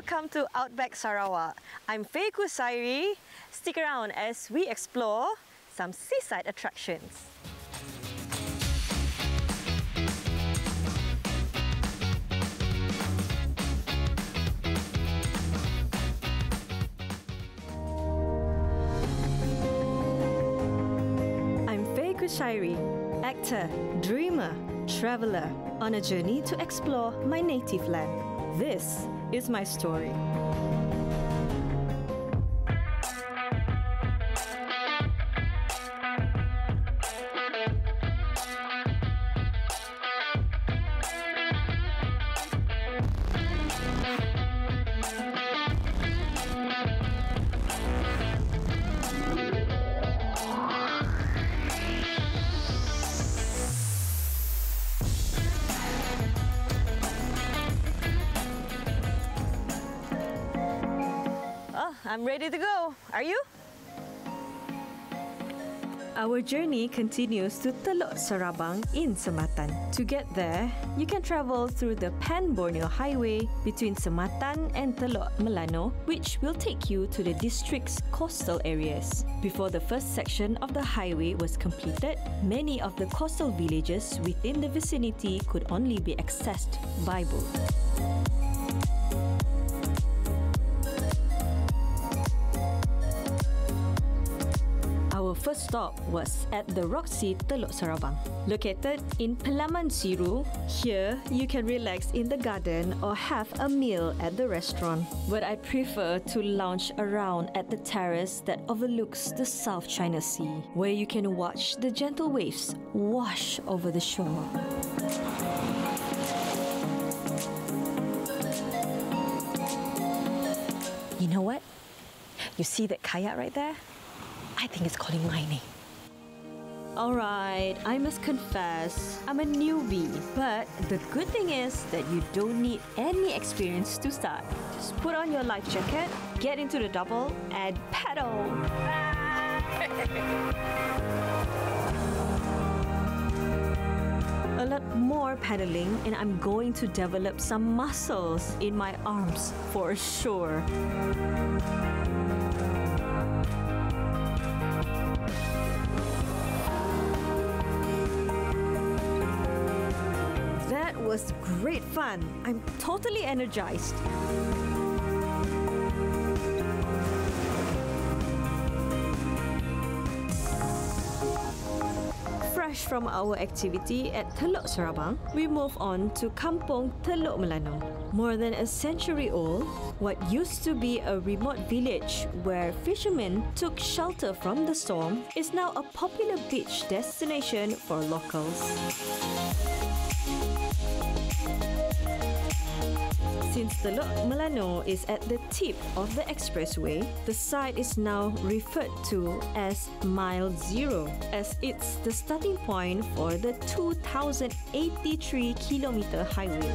Welcome to Outback Sarawak. I'm Faye Kusairi. Stick around as we explore some seaside attractions. I'm Faye Kusairi, actor, dreamer, traveller on a journey to explore my native land. This is my story. I'm ready to go. Are you? Our journey continues to Teluk Serabang in Sematan. To get there, you can travel through the Pan-Borneo Highway between Sematan and Teluk Melano, which will take you to the district's coastal areas. Before the first section of the highway was completed, many of the coastal villages within the vicinity could only be accessed by boat. Our first stop was at the Roxy Teluk Serabang. Located in Pelaman Siru, here you can relax in the garden or have a meal at the restaurant. But I prefer to lounge around at the terrace that overlooks the South China Sea, where you can watch the gentle waves wash over the shore. You know what? You see that kayak right there? I think it's calling my name. Alright, I must confess, I'm a newbie. But the good thing is that you don't need any experience to start. Just put on your life jacket, get into the double, and paddle! A lot more paddling, and I'm going to develop some muscles in my arms for sure. That was great fun. I'm totally energized. Fresh from our activity at Teluk Serabang, we move on to Kampung Teluk Melano. More than a century old, what used to be a remote village where fishermen took shelter from the storm is now a popular beach destination for locals. Since Teluk Melano is at the tip of the expressway, the site is now referred to as Mile Zero, as it's the starting point for the 2,083-kilometer highway.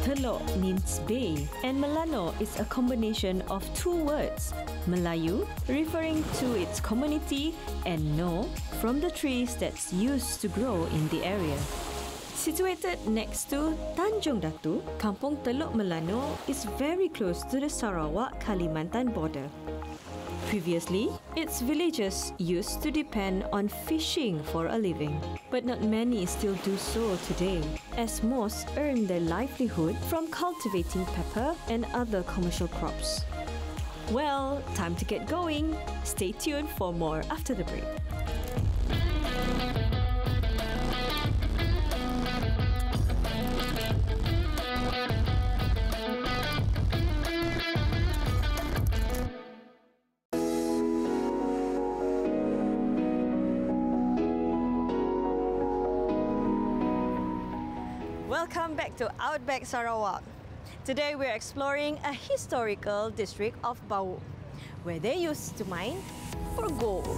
Teluk means bay, and Melano is a combination of two words, Melayu, referring to its community, and No, from the trees that's used to grow in the area. Situated next to Tanjung Datu, Kampung Teluk Melano is very close to the Sarawak-Kalimantan border. Previously, its villagers used to depend on fishing for a living, but not many still do so today, as most earn their livelihood from cultivating pepper and other commercial crops. Well, time to get going. Stay tuned for more after the break. Welcome back to Outback Sarawak. Today we're exploring a historical district of Bau, where they used to mine for gold.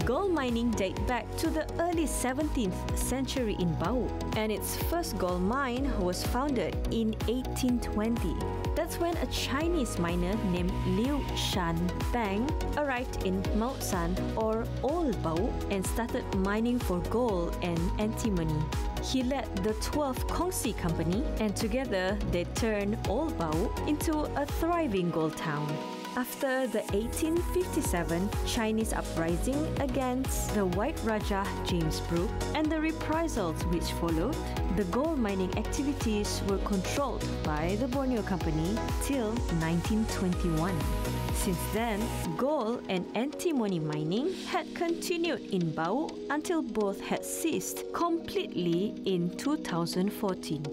Gold mining dates back to the early 17th century in Bau, and its first gold mine was founded in 1820. That's when a Chinese miner named Liu Shan Bang arrived in Mount San or Old Bau and started mining for gold and antimony. He led the 12th Kongsi Company, and together they turned Old Bau into a thriving gold town. After the 1857 Chinese uprising against the White Raja James Brooke and the reprisals which followed, the gold mining activities were controlled by the Borneo Company till 1921. Since then, gold and antimony mining had continued in Bau until both had ceased completely in 2014.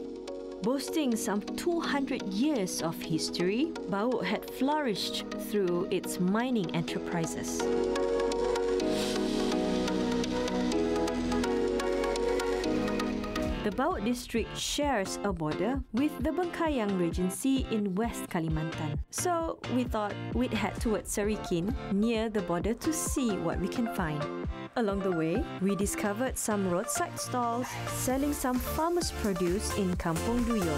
Boasting some 200 years of history, Bau had flourished through its mining enterprises. The Bau district shares a border with the Bengkayang Regency in West Kalimantan. So we thought we'd head towards Serikin near the border to see what we can find. Along the way, we discovered some roadside stalls selling some farmers' produce in Kampung Duyo.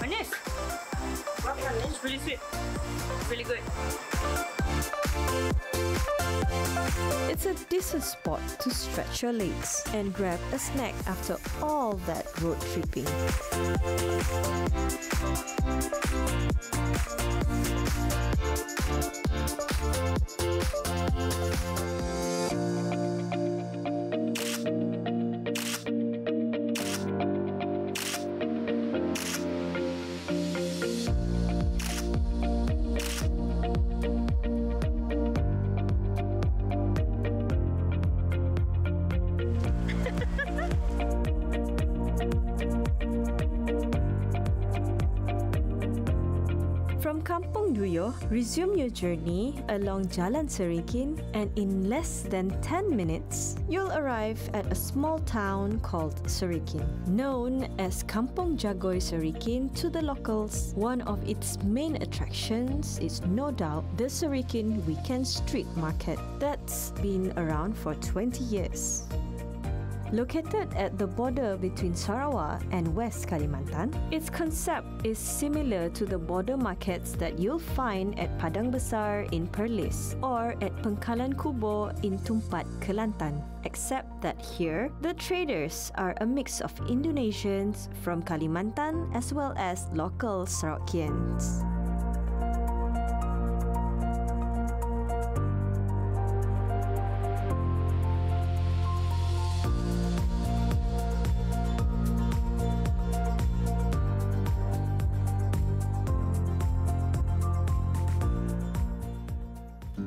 Manis. It's really sweet. Really good. It's a decent spot to stretch your legs and grab a snack after all that road tripping. From Kampung Duyo, resume your journey along Jalan Serikin, and in less than 10 minutes, you'll arrive at a small town called Serikin. Known as Kampung Jagoi Serikin to the locals, one of its main attractions is no doubt the Serikin Weekend Street Market that's been around for 20 years. Located at the border between Sarawak and West Kalimantan, its concept is similar to the border markets that you'll find at Padang Besar in Perlis or at Pengkalan Kubo in Tumpat, Kelantan, except that here, the traders are a mix of Indonesians from Kalimantan as well as local Sarawakians.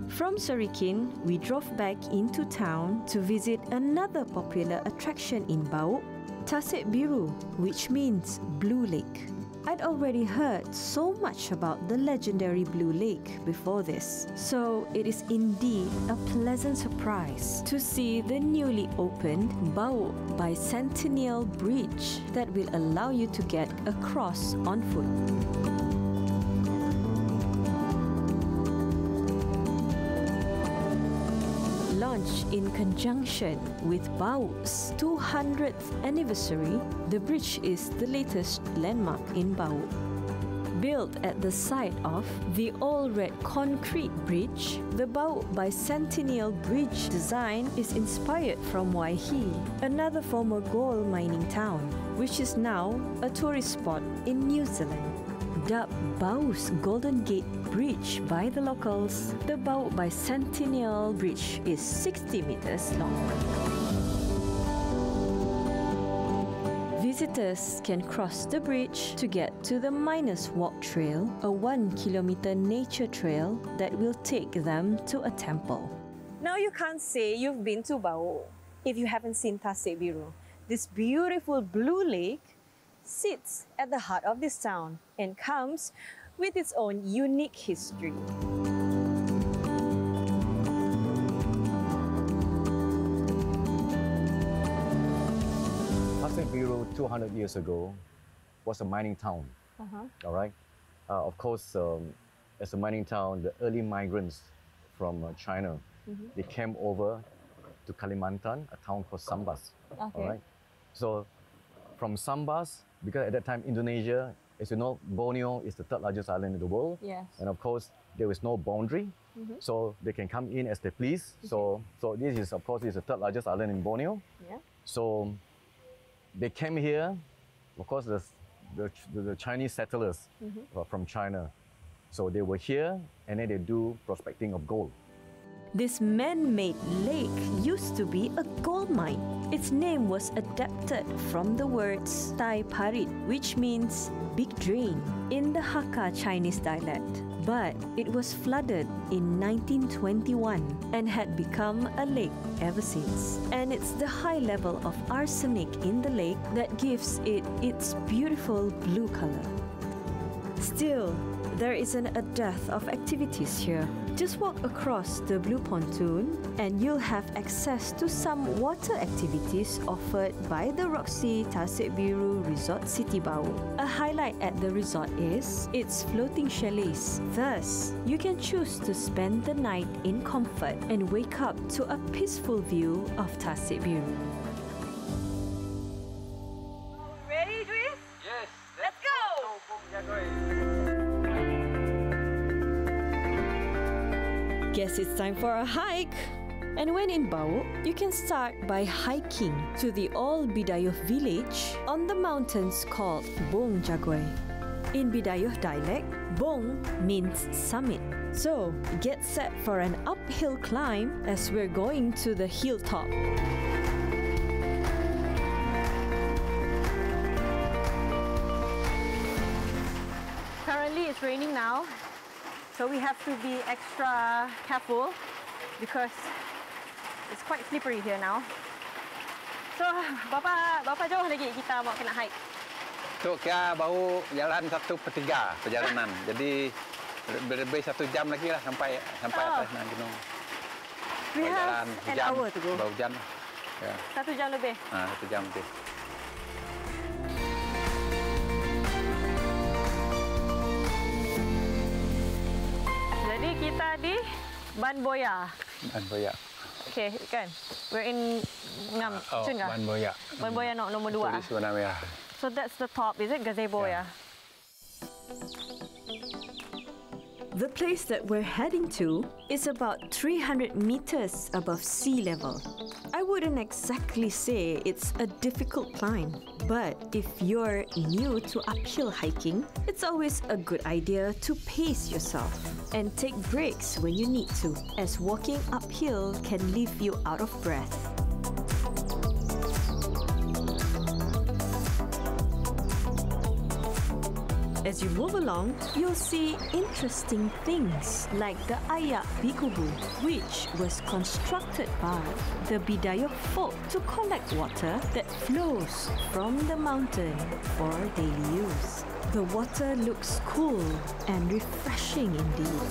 From Serikin, we drove back into town to visit another popular attraction in Bau, Tasik Biru, which means Blue Lake. I'd already heard so much about the legendary Blue Lake before this, so it is indeed a pleasant surprise to see the newly opened Bau Bicentennial Bridge that will allow you to get across on foot. Launched in conjunction with Bau's 200th anniversary, the bridge is the latest landmark in Bau. Built at the site of the old red concrete bridge, the Bau Bicentennial Bridge design is inspired from Waihi, another former gold mining town, which is now a tourist spot in New Zealand. Dubbed Bau's Golden Gate Bridge by the locals, the Bau Bicentennial Bridge is 60 meters long. Visitors can cross the bridge to get to the Miners Walk Trail, a 1-kilometer nature trail that will take them to a temple. Now you can't say you've been to Bau if you haven't seen Tasik Biru. This beautiful blue lake sits at the heart of this town and comes with its own unique history. Tasik Biru 200 years ago was a mining town. All right. Of course, as a mining town, the early migrants from China, they came over to Kalimantan, a town called Sambas. Okay. All right. So from Sambas, because at that time Indonesia, as you know, Borneo is the third largest island in the world. Yes. And of course, there is no boundary, so they can come in as they please. So this is, of course, is the third largest island in Borneo. Yeah. So they came here, of course, the Chinese settlers from China. So they were here, and then they do prospecting of gold. This man-made lake used to be a gold mine. Its name was adapted from the words Tai Parit, which means big drain in the Hakka Chinese dialect. But it was flooded in 1921 and had become a lake ever since. And it's the high level of arsenic in the lake that gives it its beautiful blue color. Still, there isn't a dearth of activities here. Just walk across the blue pontoon and you'll have access to some water activities offered by the Roxy Tasik Biru Resort City Bau. A highlight at the resort is its floating chalets. Thus, you can choose to spend the night in comfort and wake up to a peaceful view of Tasik Biru. Ready, Idris? Yes. Let's go! Bung Jagoi. Guess it's time for a hike. And when in Bau, you can start by hiking to the old Bidayuh village on the mountains called Bung Jagoi. In Bidayuh dialect, Bung means summit. So get set for an uphill climb as we're going to the hilltop. Currently it's raining now, so we have to be extra careful because it's quite slippery here now. So, Bapa jauh lagi kita mau kena hike? Tu kira baru jalan 1/3 perjalanan. Jadi lebih 1 jam lagi lah sampai atas gunung. We Baru have jalan an jam, hour to go. Baru jam. Ya. 1 jam lebih. 1 jam lebih. Jadi kita di Ban Boya. Ban Boya. Okay, kan? We're in Ngam, Chun kah? Ban Boya. Ban Boya nombor 2. Tulis warna merah. So that's the top, is it? Gazebo, Yeah. The place that we're heading to is about 300 meters above sea level. I wouldn't exactly say it's a difficult climb, but if you're new to uphill hiking, it's always a good idea to pace yourself and take breaks when you need to, as walking uphill can leave you out of breath. As you move along, you'll see interesting things like the Ayak Bikubu, which was constructed by the Bidayuh folk to collect water that flows from the mountain for daily use. The water looks cool and refreshing indeed.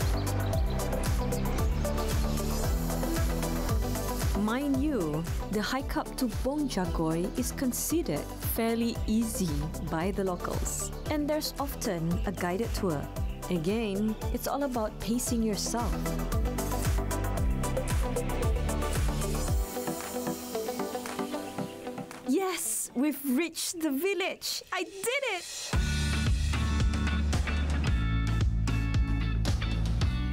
Mind you, the hike up to Bung Jagoi is considered fairly easy by the locals, and there's often a guided tour. Again, it's all about pacing yourself. Yes, we've reached the village! I did it!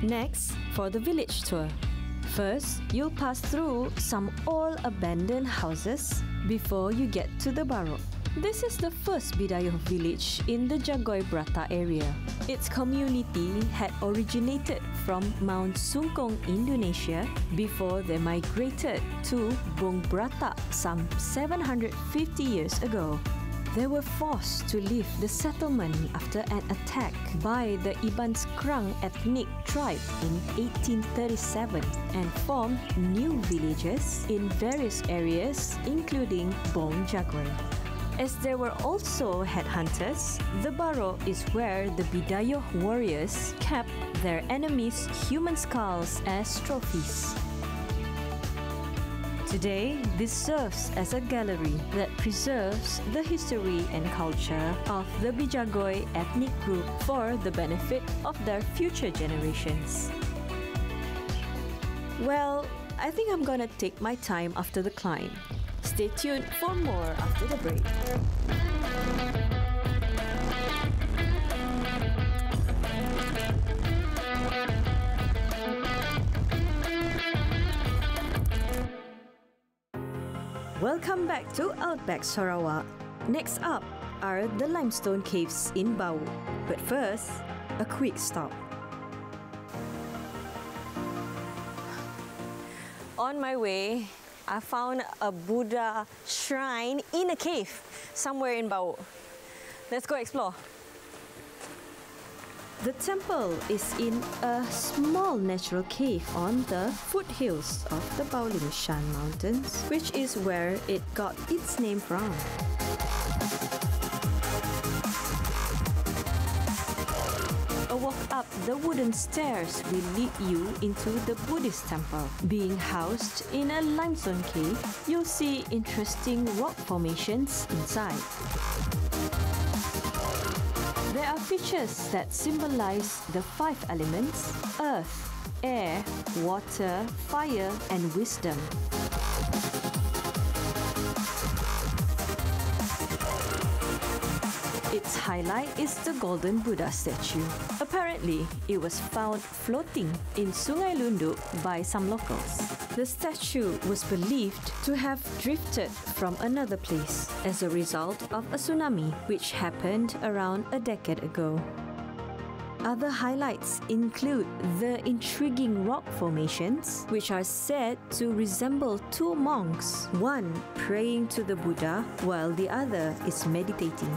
Next, for the village tour. First, you'll pass through some old abandoned houses before you get to the barok. This is the first Bidayuh village in the Jagoi Brata area. Its community had originated from Mount Sungkong, Indonesia, before they migrated to Bung Brata some 750 years ago. They were forced to leave the settlement after an attack by the Iban Skrang ethnic tribe in 1837 and formed new villages in various areas including Bung Jagoi. As there were also headhunters, the barok is where the Bidayuh warriors kept their enemies' human skulls as trophies. Today, this serves as a gallery that preserves the history and culture of the Bung Jagoi ethnic group for the benefit of their future generations. Well, I think I'm gonna take my time after the climb. Stay tuned for more after the break. Welcome back to Outback Sarawak. Next up are the limestone caves in Bau. But first, a quick stop. On my way, I found a Buddha shrine in a cave somewhere in Bau. Let's go explore. The temple is in a small natural cave on the foothills of the Baolingshan Mountains, which is where it got its name from. A walk up the wooden stairs will lead you into the Buddhist temple. Being housed in a limestone cave, you'll see interesting rock formations inside. There are features that symbolize the five elements: earth, air, water, fire, and wisdom. Its highlight is the golden Buddha statue. Apparently, it was found floating in Sungai Lunduk by some locals. The statue was believed to have drifted from another place as a result of a tsunami which happened around a decade ago. Other highlights include the intriguing rock formations, which are said to resemble two monks, one praying to the Buddha while the other is meditating.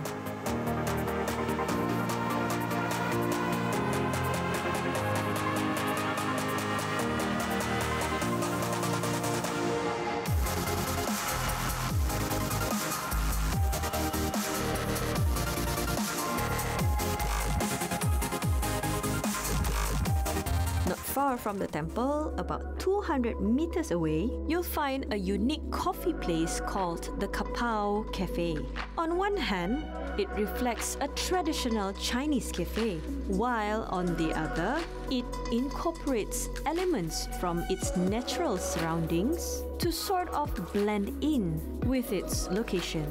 Far from the temple, about 200 meters away, you'll find a unique coffee place called the Kapau Cafe. On one hand, it reflects a traditional Chinese cafe, while on the other, it incorporates elements from its natural surroundings to sort of blend in with its location.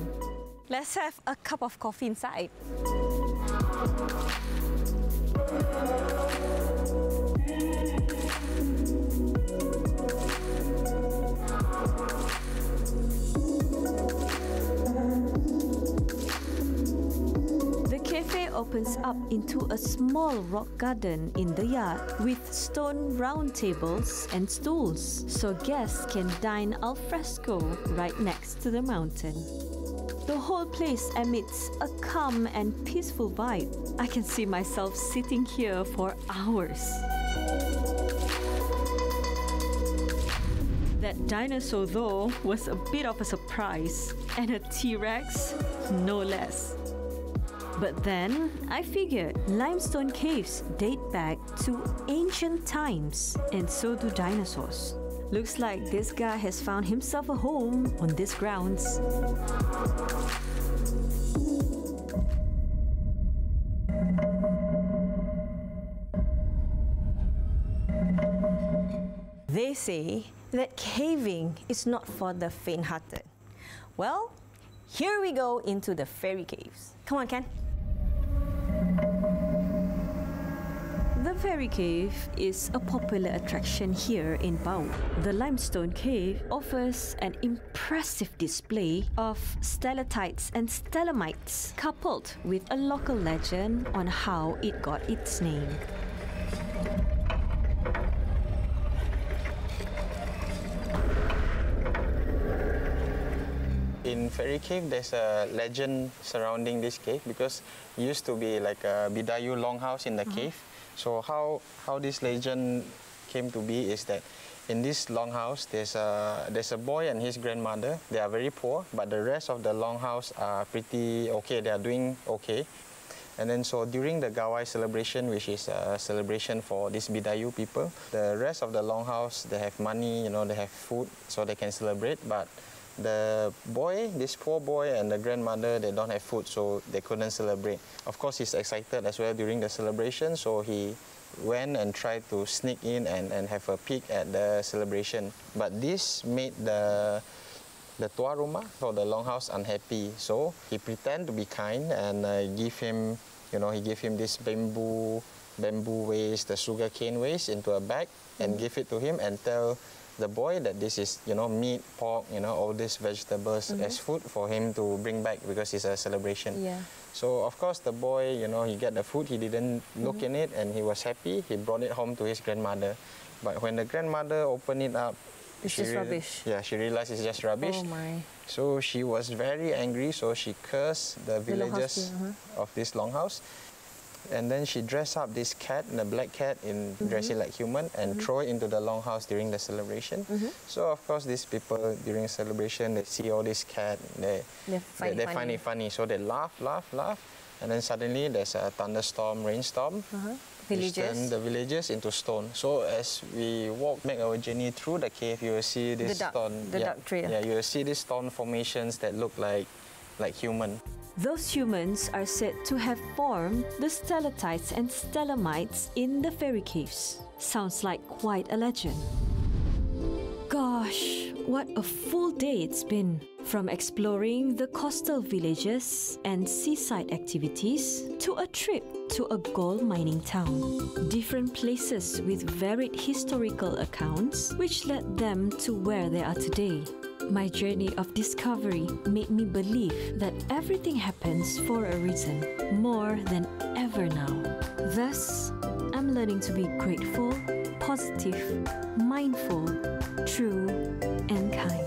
Let's have a cup of coffee inside. Opens up into a small rock garden in the yard with stone round tables and stools, so guests can dine al fresco right next to the mountain. The whole place emits a calm and peaceful vibe. I can see myself sitting here for hours. That dinosaur, though, was a bit of a surprise, and a T-Rex, no less. But then, I figured limestone caves date back to ancient times, and so do dinosaurs. Looks like this guy has found himself a home on these grounds. They say that caving is not for the faint-hearted. Well, here we go into the fairy caves. Come on, Ken. The Fairy Cave is a popular attraction here in Bau. The limestone cave offers an impressive display of stalactites and stalagmites, coupled with a local legend on how it got its name. In Fairy Cave, there's a legend surrounding this cave because it used to be like a Bidayu longhouse in the cave. So how this legend came to be is that in this longhouse, there's a boy and his grandmother. They are very poor, but the rest of the longhouse are pretty okay. They are doing okay. And then so during the Gawai celebration, which is a celebration for these Bidayu people, the rest of the longhouse, they have money, you know, they have food, so they can celebrate. But the boy, this poor boy and the grandmother, they don't have food, so they couldn't celebrate. Of course, he's excited as well during the celebration, so he went and tried to sneak in and have a peek at the celebration. But this made the tua rumah or the longhouse unhappy. So he pretended to be kind and give him, you know, he gave him this bamboo waste, the sugar cane waste into a bag and give it to him and tell the boy that this is, you know, meat, pork, you know, all these vegetables as food for him to bring back because it's a celebration. Yeah. So of course the boy, you know, he got the food, he didn't look in it and he was happy. He brought it home to his grandmother. But when the grandmother opened it up, It's just rubbish. Yeah, she realized it's just rubbish. Oh my. So she was very angry, so she cursed the villagers of this longhouse. And then she dressed up this cat, the black cat, in dressing like human and throw it into the longhouse during the celebration. So of course these people during celebration, they see all this cat, they find it funny. So they laugh. And then suddenly there's a thunderstorm, rainstorm. Which turn the villagers into stone. So as we make our journey through the cave, you will see this stone. The dark trail. Yeah, you will see these stone formations that look like human. Those humans are said to have formed the stalactites and stalagmites in the fairy caves. Sounds like quite a legend. Gosh, what a full day it's been. From exploring the coastal villages and seaside activities to a trip to a gold mining town. Different places with varied historical accounts which led them to where they are today. My journey of discovery made me believe that everything happens for a reason, more than ever now. Thus, I'm learning to be grateful, positive, mindful, true, and kind.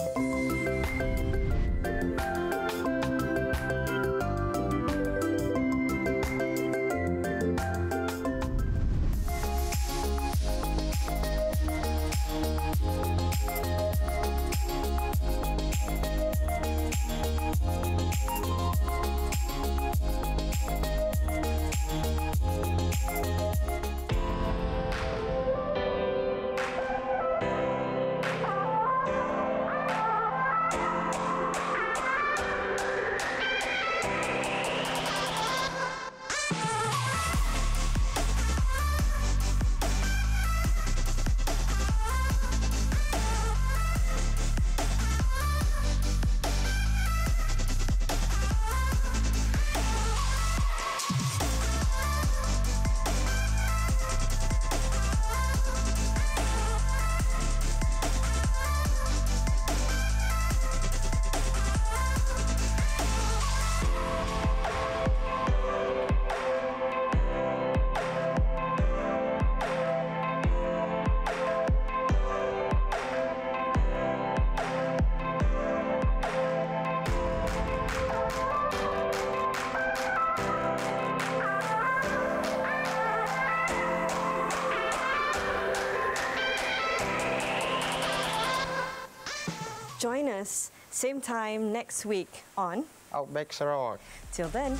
Join us same time next week on Outback Sarawak. Till then.